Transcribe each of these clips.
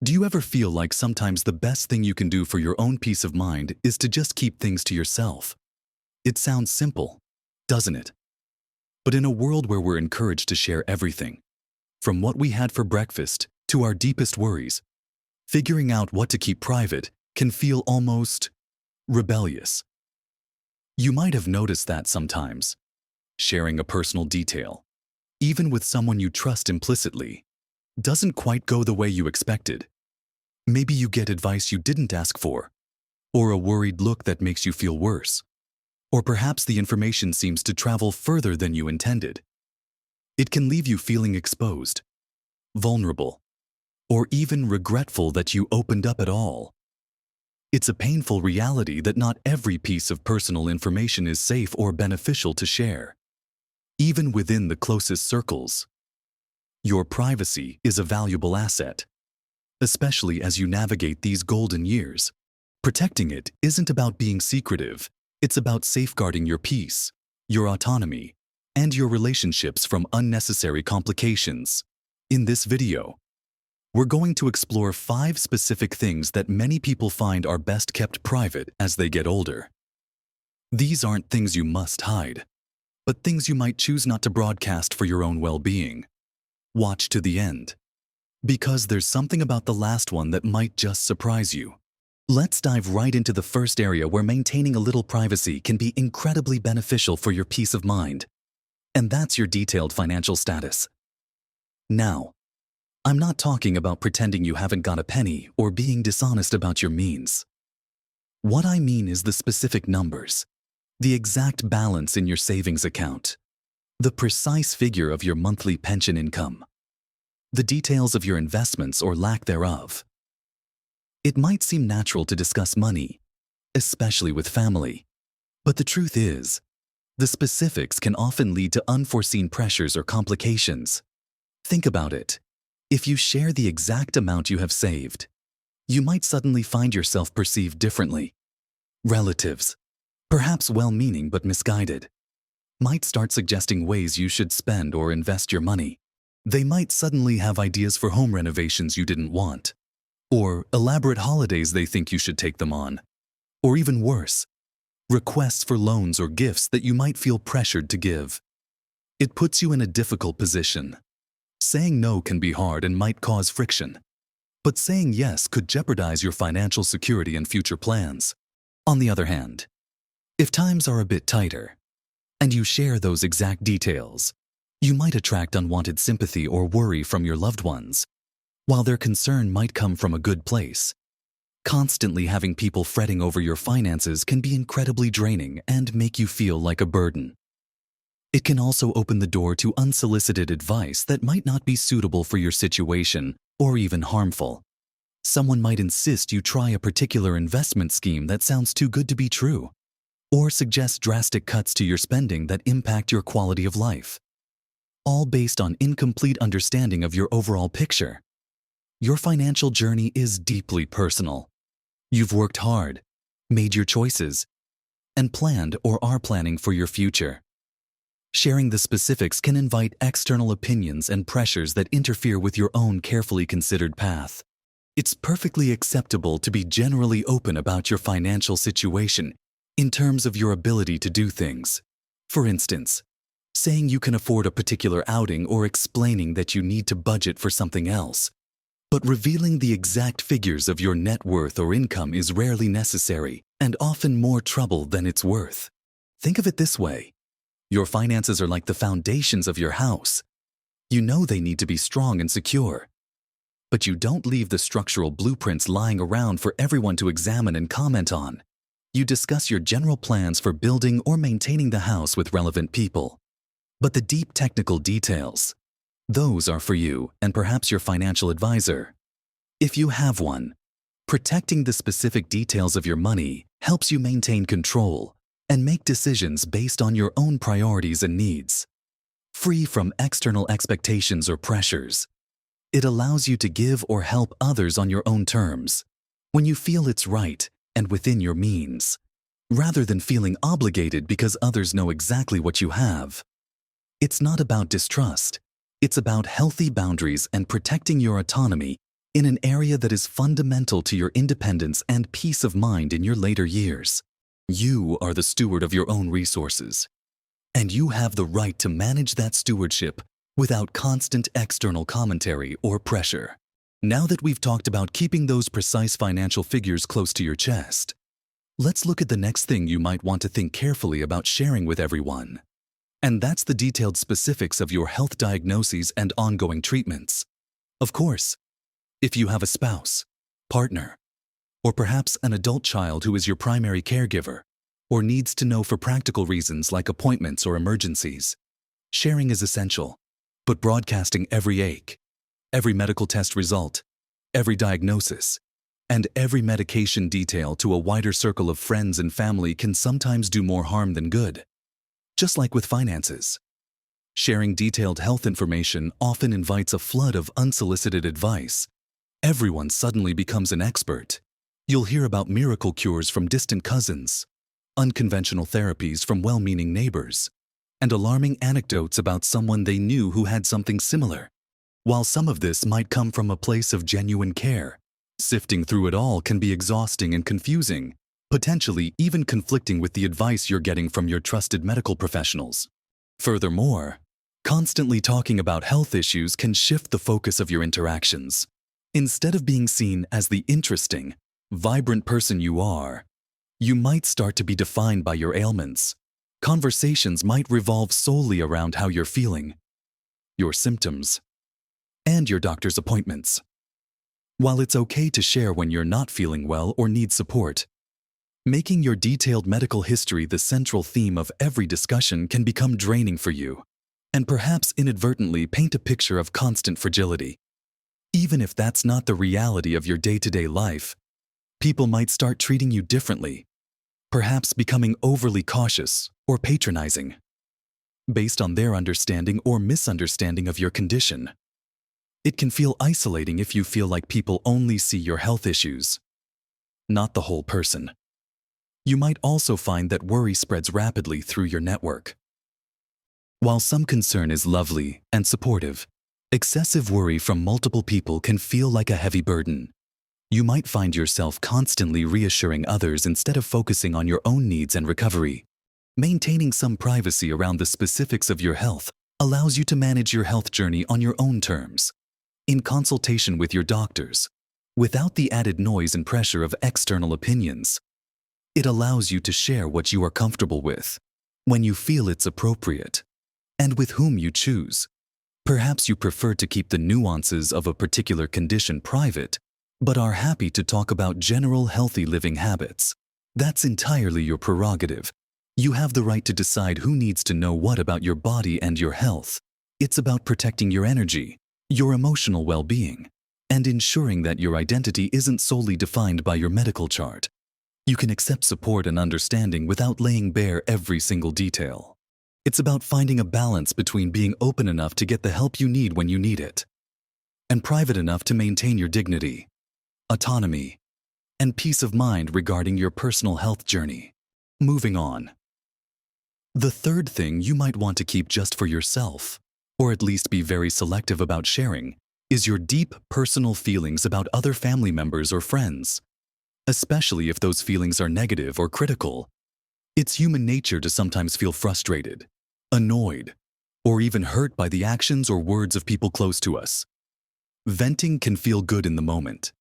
Do you ever feel like sometimes the best thing you can do for your own peace of mind is to just keep things to yourself? It sounds simple, doesn't it? But in a world where we're encouraged to share everything, from what we had for breakfast to our deepest worries, figuring out what to keep private can feel almost rebellious. You might have noticed that sometimes. Sharing a personal detail, even with someone you trust implicitly, doesn't quite go the way you expected. Maybe you get advice you didn't ask for, or a worried look that makes you feel worse, or perhaps the information seems to travel further than you intended. It can leave you feeling exposed, vulnerable, or even regretful that you opened up at all. It's a painful reality that not every piece of personal information is safe or beneficial to share, even within the closest circles. Your privacy is a valuable asset, especially as you navigate these golden years. Protecting it isn't about being secretive, it's about safeguarding your peace, your autonomy, and your relationships from unnecessary complications. In this video, we're going to explore 5 specific things that many people find are best kept private as they get older. These aren't things you must hide, but things you might choose not to broadcast for your own well-being. Watch to the end, because there's something about the last one that might just surprise you. Let's dive right into the first area where maintaining a little privacy can be incredibly beneficial for your peace of mind, and that's your detailed financial status. Now, I'm not talking about pretending you haven't got a penny or being dishonest about your means. What I mean is the specific numbers, the exact balance in your savings account, the precise figure of your monthly pension income, the details of your investments or lack thereof. It might seem natural to discuss money, especially with family, but the truth is, the specifics can often lead to unforeseen pressures or complications. Think about it. If you share the exact amount you have saved, you might suddenly find yourself perceived differently. Relatives, perhaps well-meaning but misguided, might start suggesting ways you should spend or invest your money. They might suddenly have ideas for home renovations you didn't want, or elaborate holidays they think you should take them on, or even worse, requests for loans or gifts that you might feel pressured to give. It puts you in a difficult position. Saying no can be hard and might cause friction, but saying yes could jeopardize your financial security and future plans. On the other hand, if times are a bit tighter, and you share those exact details, you might attract unwanted sympathy or worry from your loved ones. While their concern might come from a good place, constantly having people fretting over your finances can be incredibly draining and make you feel like a burden. It can also open the door to unsolicited advice that might not be suitable for your situation or even harmful. Someone might insist you try a particular investment scheme that sounds too good to be true, or suggest drastic cuts to your spending that impact your quality of life, all based on incomplete understanding of your overall picture. Your financial journey is deeply personal. You've worked hard, made your choices, and planned or are planning for your future. Sharing the specifics can invite external opinions and pressures that interfere with your own carefully considered path. It's perfectly acceptable to be generally open about your financial situation in terms of your ability to do things. For instance, saying you can afford a particular outing or explaining that you need to budget for something else. But revealing the exact figures of your net worth or income is rarely necessary and often more trouble than it's worth. Think of it this way. Your finances are like the foundations of your house. You know they need to be strong and secure. But you don't leave the structural blueprints lying around for everyone to examine and comment on. You discuss your general plans for building or maintaining the house with relevant people. But the deep technical details, those are for you and perhaps your financial advisor. If you have one, protecting the specific details of your money helps you maintain control and make decisions based on your own priorities and needs, free from external expectations or pressures. It allows you to give or help others on your own terms, when you feel it's right and within your means, rather than feeling obligated because others know exactly what you have. It's not about distrust. It's about healthy boundaries and protecting your autonomy in an area that is fundamental to your independence and peace of mind in your later years. You are the steward of your own resources, and you have the right to manage that stewardship without constant external commentary or pressure. Now that we've talked about keeping those precise financial figures close to your chest, let's look at the next thing you might want to think carefully about sharing with everyone. And that's the detailed specifics of your health diagnoses and ongoing treatments. Of course, if you have a spouse, partner, or perhaps an adult child who is your primary caregiver, or needs to know for practical reasons like appointments or emergencies, sharing is essential. But broadcasting every ache, every medical test result, every diagnosis, and every medication detail to a wider circle of friends and family can sometimes do more harm than good. Just like with finances, sharing detailed health information often invites a flood of unsolicited advice. Everyone suddenly becomes an expert. You'll hear about miracle cures from distant cousins, unconventional therapies from well-meaning neighbors, and alarming anecdotes about someone they knew who had something similar. While some of this might come from a place of genuine care, sifting through it all can be exhausting and confusing, potentially even conflicting with the advice you're getting from your trusted medical professionals. Furthermore, constantly talking about health issues can shift the focus of your interactions. Instead of being seen as the interesting, vibrant person you are, you might start to be defined by your ailments. Conversations might revolve solely around how you're feeling, your symptoms, and your doctor's appointments. While it's okay to share when you're not feeling well or need support, making your detailed medical history the central theme of every discussion can become draining for you, and perhaps inadvertently paint a picture of constant fragility. Even if that's not the reality of your day-to-day life, people might start treating you differently, perhaps becoming overly cautious or patronizing, based on their understanding or misunderstanding of your condition. It can feel isolating if you feel like people only see your health issues, not the whole person. You might also find that worry spreads rapidly through your network. While some concern is lovely and supportive, excessive worry from multiple people can feel like a heavy burden. You might find yourself constantly reassuring others instead of focusing on your own needs and recovery. Maintaining some privacy around the specifics of your health allows you to manage your health journey on your own terms, in consultation with your doctors, without the added noise and pressure of external opinions. It allows you to share what you are comfortable with, when you feel it's appropriate, and with whom you choose. Perhaps you prefer to keep the nuances of a particular condition private, but are happy to talk about general healthy living habits. That's entirely your prerogative. You have the right to decide who needs to know what about your body and your health. It's about protecting your energy, your emotional well-being, and ensuring that your identity isn't solely defined by your medical chart. You can accept support and understanding without laying bare every single detail. It's about finding a balance between being open enough to get the help you need when you need it, and private enough to maintain your dignity, autonomy, and peace of mind regarding your personal health journey. Moving on. The third thing you might want to keep just for yourself, or at least be very selective about sharing, is your deep personal feelings about other family members or friends, especially if those feelings are negative or critical. It's human nature to sometimes feel frustrated, annoyed, or even hurt by the actions or words of people close to us. Venting can feel good in the moment,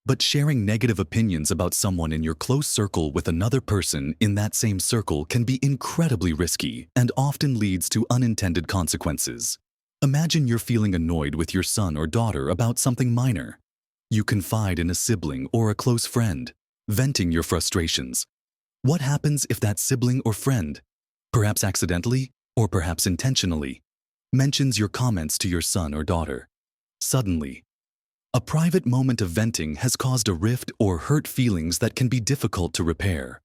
but sharing negative opinions about someone in your close circle with another person in that same circle can be incredibly risky and often leads to unintended consequences. Imagine you're feeling annoyed with your son or daughter about something minor. You confide in a sibling or a close friend, venting your frustrations. What happens if that sibling or friend, perhaps accidentally or perhaps intentionally, mentions your comments to your son or daughter? Suddenly, a private moment of venting has caused a rift or hurt feelings that can be difficult to repair.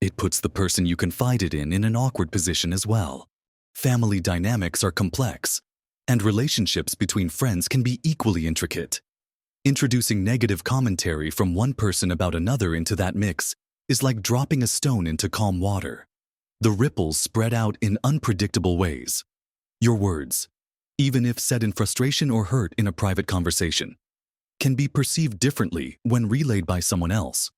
It puts the person you confided in an awkward position as well. Family dynamics are complex, and relationships between friends can be equally intricate. Introducing negative commentary from one person about another into that mix is like dropping a stone into calm water. The ripples spread out in unpredictable ways. Your words, even if said in frustration or hurt in a private conversation, can be perceived differently when relayed by someone else,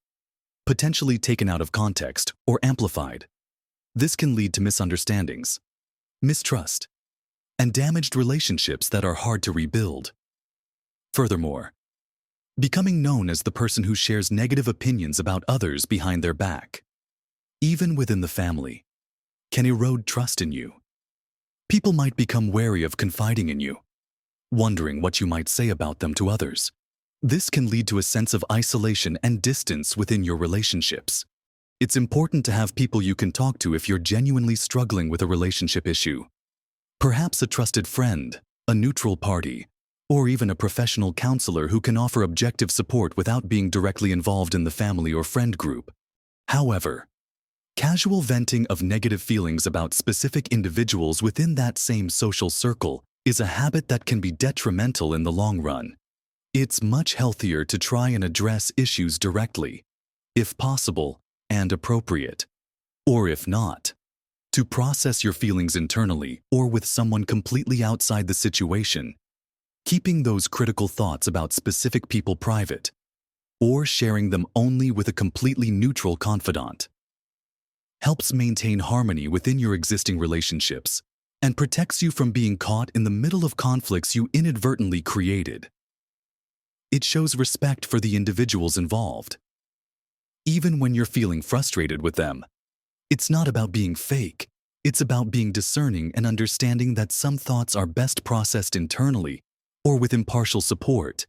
potentially taken out of context or amplified. This can lead to misunderstandings, mistrust, and damaged relationships that are hard to rebuild. Furthermore, becoming known as the person who shares negative opinions about others behind their back, even within the family, can erode trust in you. People might become wary of confiding in you, wondering what you might say about them to others. This can lead to a sense of isolation and distance within your relationships. It's important to have people you can talk to if you're genuinely struggling with a relationship issue. Perhaps a trusted friend, a neutral party, or even a professional counselor who can offer objective support without being directly involved in the family or friend group. However, casual venting of negative feelings about specific individuals within that same social circle is a habit that can be detrimental in the long run. It's much healthier to try and address issues directly, if possible and appropriate, or if not, to process your feelings internally or with someone completely outside the situation, keeping those critical thoughts about specific people private, or sharing them only with a completely neutral confidant, helps maintain harmony within your existing relationships and protects you from being caught in the middle of conflicts you inadvertently created. It shows respect for the individuals involved. Even when you're feeling frustrated with them, it's not about being fake. It's about being discerning and understanding that some thoughts are best processed internally or with impartial support,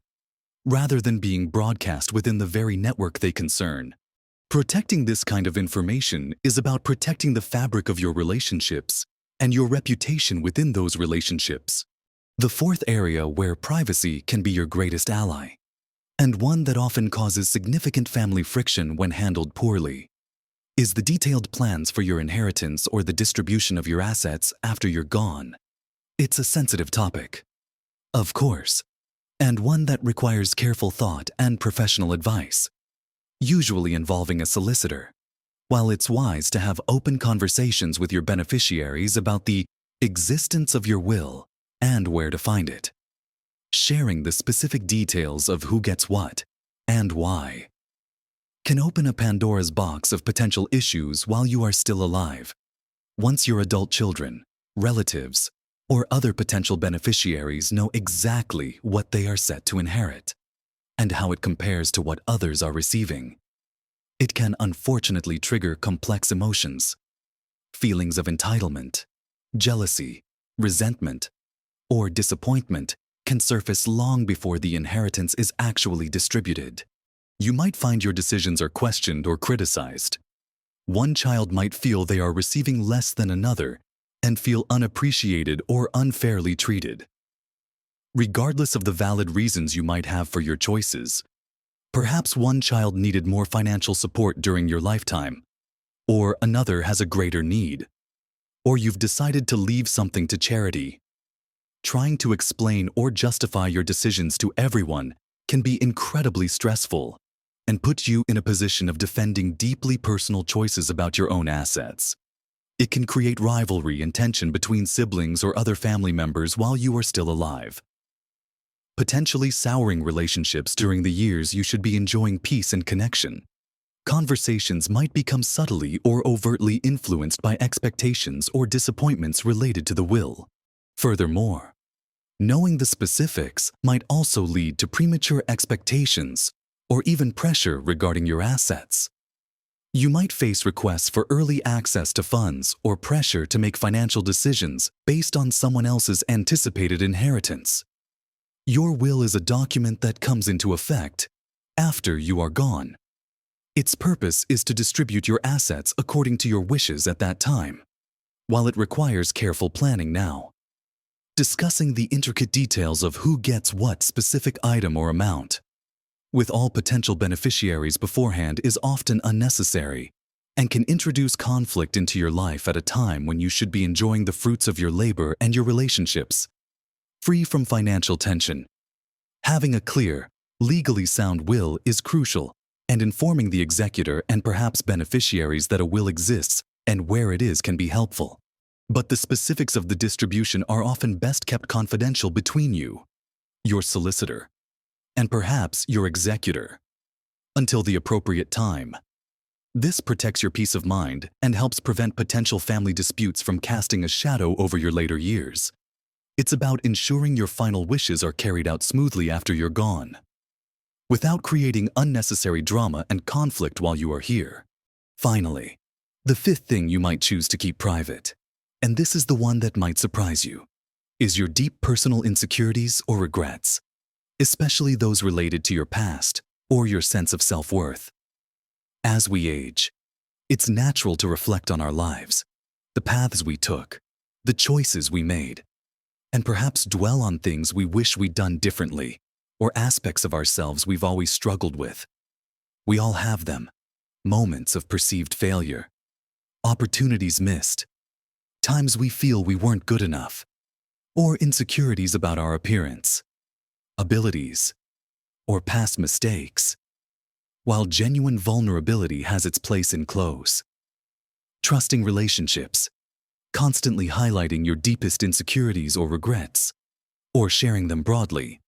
rather than being broadcast within the very network they concern. Protecting this kind of information is about protecting the fabric of your relationships and your reputation within those relationships. The fourth area where privacy can be your greatest ally, and one that often causes significant family friction when handled poorly, is the detailed plans for your inheritance or the distribution of your assets after you're gone. It's a sensitive topic, of course, and one that requires careful thought and professional advice, usually involving a solicitor. While it's wise to have open conversations with your beneficiaries about the existence of your will and where to find it, sharing the specific details of who gets what and why can open a Pandora's box of potential issues while you are still alive. Once your adult children, relatives, or other potential beneficiaries know exactly what they are set to inherit and how it compares to what others are receiving, it can unfortunately trigger complex emotions. Feelings of entitlement, jealousy, resentment, or disappointment can surface long before the inheritance is actually distributed. You might find your decisions are questioned or criticized. One child might feel they are receiving less than another and feel unappreciated or unfairly treated. Regardless of the valid reasons you might have for your choices, perhaps one child needed more financial support during your lifetime, or another has a greater need, or you've decided to leave something to charity. Trying to explain or justify your decisions to everyone can be incredibly stressful and put you in a position of defending deeply personal choices about your own assets. It can create rivalry and tension between siblings or other family members while you are still alive, potentially souring relationships during the years you should be enjoying peace and connection. Conversations might become subtly or overtly influenced by expectations or disappointments related to the will. Furthermore, knowing the specifics might also lead to premature expectations or even pressure regarding your assets. You might face requests for early access to funds or pressure to make financial decisions based on someone else's anticipated inheritance. Your will is a document that comes into effect after you are gone. Its purpose is to distribute your assets according to your wishes at that time, while it requires careful planning now. Discussing the intricate details of who gets what specific item or amount with all potential beneficiaries beforehand is often unnecessary and can introduce conflict into your life at a time when you should be enjoying the fruits of your labor and your relationships, free from financial tension. Having a clear, legally sound will is crucial, and informing the executor and perhaps beneficiaries that a will exists and where it is can be helpful. But the specifics of the distribution are often best kept confidential between you, your solicitor, and perhaps your executor, until the appropriate time. This protects your peace of mind and helps prevent potential family disputes from casting a shadow over your later years. It's about ensuring your final wishes are carried out smoothly after you're gone, without creating unnecessary drama and conflict while you are here. Finally, the fifth thing you might choose to keep private, and this is the one that might surprise you, is your deep personal insecurities or regrets, especially those related to your past or your sense of self-worth. As we age, it's natural to reflect on our lives, the paths we took, the choices we made, and perhaps dwell on things we wish we'd done differently, or aspects of ourselves we've always struggled with. We all have them, moments of perceived failure, opportunities missed, times we feel we weren't good enough, or insecurities about our appearance, abilities, or past mistakes. While genuine vulnerability has its place in close, trusting relationships, constantly highlighting your deepest insecurities or regrets, or sharing them broadly,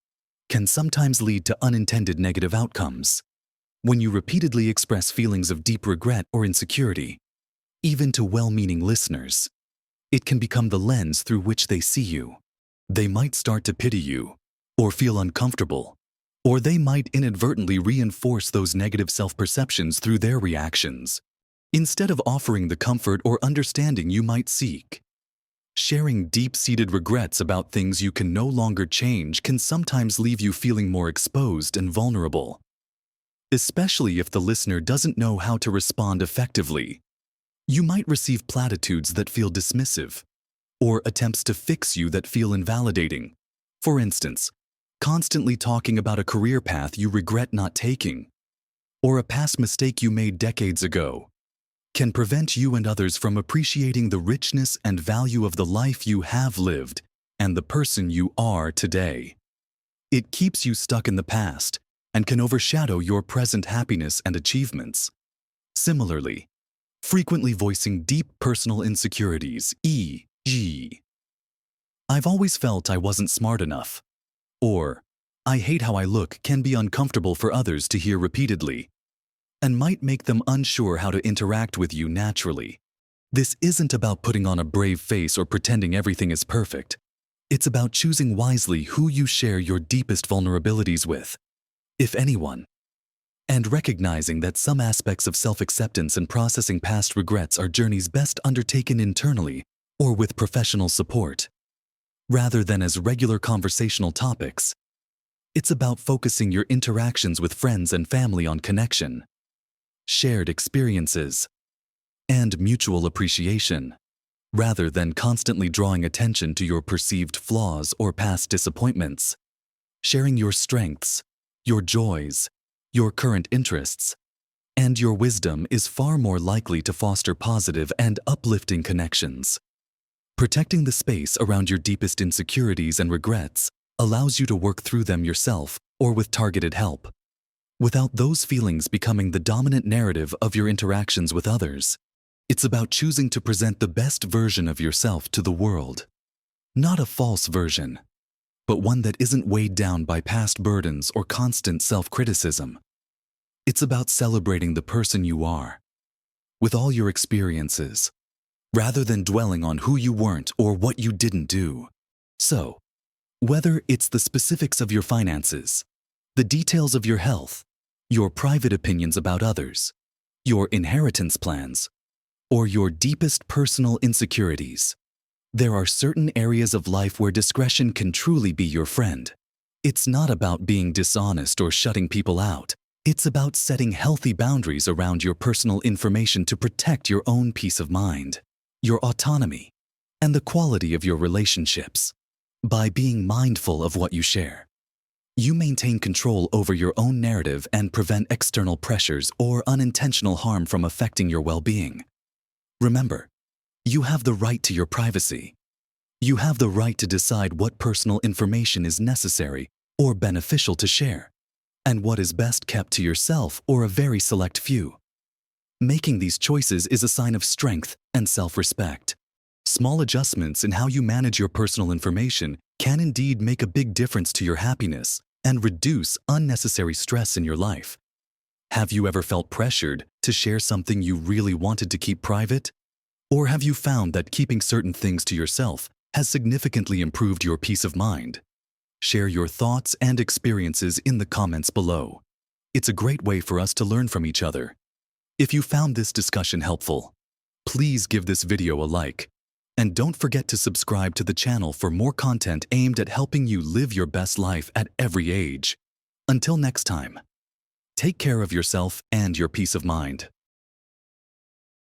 can sometimes lead to unintended negative outcomes. When you repeatedly express feelings of deep regret or insecurity, even to well-meaning listeners, it can become the lens through which they see you. They might start to pity you, or feel uncomfortable, or they might inadvertently reinforce those negative self-perceptions through their reactions, instead of offering the comfort or understanding you might seek. Sharing deep-seated regrets about things you can no longer change can sometimes leave you feeling more exposed and vulnerable, especially if the listener doesn't know how to respond effectively. You might receive platitudes that feel dismissive, or attempts to fix you that feel invalidating. For instance, constantly talking about a career path you regret not taking, or a past mistake you made decades ago, can prevent you and others from appreciating the richness and value of the life you have lived and the person you are today. It keeps you stuck in the past and can overshadow your present happiness and achievements. Similarly, frequently voicing deep personal insecurities, e.g., "I've always felt I wasn't smart enough," or "I hate how I look," can be uncomfortable for others to hear repeatedly, and might make them unsure how to interact with you naturally. This isn't about putting on a brave face or pretending everything is perfect. It's about choosing wisely who you share your deepest vulnerabilities with, if anyone, and recognizing that some aspects of self-acceptance and processing past regrets are journeys best undertaken internally or with professional support, rather than as regular conversational topics. It's about focusing your interactions with friends and family on connection, shared experiences, and mutual appreciation, rather than constantly drawing attention to your perceived flaws or past disappointments. Sharing your strengths, your joys, your current interests, and your wisdom is far more likely to foster positive and uplifting connections. Protecting the space around your deepest insecurities and regrets allows you to work through them yourself or with targeted help, without those feelings becoming the dominant narrative of your interactions with others. It's about choosing to present the best version of yourself to the world. Not a false version, but one that isn't weighed down by past burdens or constant self-criticism. It's about celebrating the person you are, with all your experiences, rather than dwelling on who you weren't or what you didn't do. So, whether it's the specifics of your finances, the details of your health, your private opinions about others, your inheritance plans, or your deepest personal insecurities, there are certain areas of life where discretion can truly be your friend. It's not about being dishonest or shutting people out. It's about setting healthy boundaries around your personal information to protect your own peace of mind, your autonomy, and the quality of your relationships. By being mindful of what you share, you maintain control over your own narrative and prevent external pressures or unintentional harm from affecting your well-being. Remember, you have the right to your privacy. You have the right to decide what personal information is necessary or beneficial to share, and what is best kept to yourself or a very select few. Making these choices is a sign of strength and self-respect. Small adjustments in how you manage your personal information can indeed make a big difference to your happiness and reduce unnecessary stress in your life. Have you ever felt pressured to share something you really wanted to keep private? Or have you found that keeping certain things to yourself has significantly improved your peace of mind? Share your thoughts and experiences in the comments below. It's a great way for us to learn from each other. If you found this discussion helpful, please give this video a like. And don't forget to subscribe to the channel for more content aimed at helping you live your best life at every age. Until next time, take care of yourself and your peace of mind.